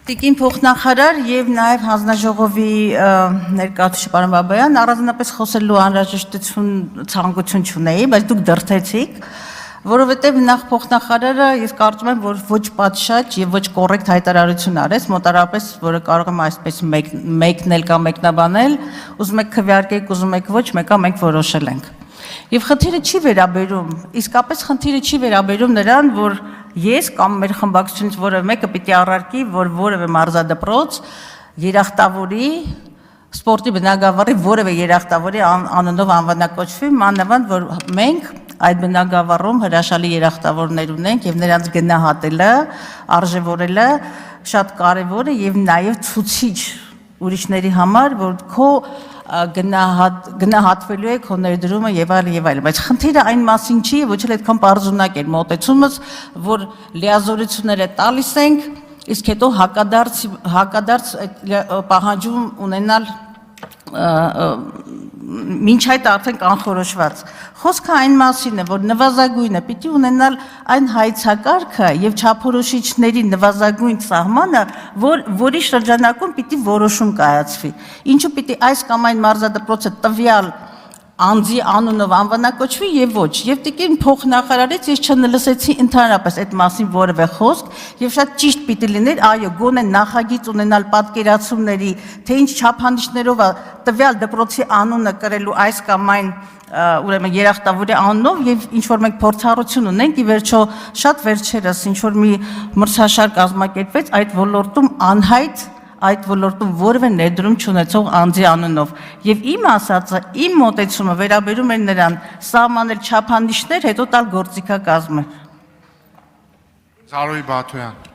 Տիկին փոխնախարար եւ նաեւ հանձնաժողովի ներկայացուցիչ պարոն Բաբայան, առանձնապես խոսելու անհրաժեշտություն ցանկություն չունեի, բայց դուք դրթեցիք, որովհետեւ նախ փոխնախարարը ես կարծում եմ, որ ոչ պատշաճ եւ ոչ կոռեկտ հայտարարություն արեց, մոտարապես, որը կարող եմ այսպես մեկնել կամ մեկնաբանել, ուզում եք քվեարկեք, ուզում եք ոչ, մեկը մենք որոշել ենք։ Եվ խնդիրը չի վերաբերում, իսկապես խնդիրը չի վերաբերում նրան, որ ես կամ մեր խմբակցությունից որևէ մեկը պիտի առարկի, որ որևէ մարզադպրոց երախտավորի սպորտի բնագավառի որևէ երախտավորի անունով անվանակոչվի, մանավանդ որ մենք այդ բնագավառում հրաշալի երախտավորներ ունենք եւ նրանց գնահատելը, արժևորելը շատ կարեւոր է եւ նաեւ ցուցիչ ուրիշների համար, որ քո գնահատվելու է քո ներդրումը եւ այլն, բայց խնդիրը այն մասին չի, ոչ էլ այդքան պարզունակ էր մոտեցումս, որ լիազորությունները տալիս ենք, իսկ հետո հակադարձ պահանջում ունենալ մինչ այդ արդեն կանխորոշված։ Խոսքը այն մասին է, որ նվազագույնը պիտի ունենալ այն հայեցակարգը եւ չափորոշիչների նվազագույն սահմանը, որի շրջանակում պիտի որոշում կայացվի։ Ինչու պիտի այս կամ այն մարզադպրոցը տվյալ անձի անունով անվանակոչվի եւ ոչ։ Եվ տիկին փոխնախարարից ես չլսեցի ընդհանրապես այդ մասին որևէ խոսք եւ շատ ճիշտ պիտի լիներ, այո, գոնե նախագիծ ունենալ պատկերացումների, թե ինչ չափանիշներով է տվյալ դպրոցի անունը կրելու այս կամ այն ուրեմն երախտավորի անունով եւ ինչ որ մենք փորձառություն ունենք, ի վերջո շատ վերջերս ինչ որ մի մրցաշար կազմակերպվեց այդ ոլորտում անհայտ այդ ոլորտում որևէ ներդրում չունեցող անձի անունով եւ իմ ասածը իմ մոտեցումը վերաբերում է նրան սահմանել չափանիշներ հետո տալ գործիքակազմը Զարուհի Բաթոյան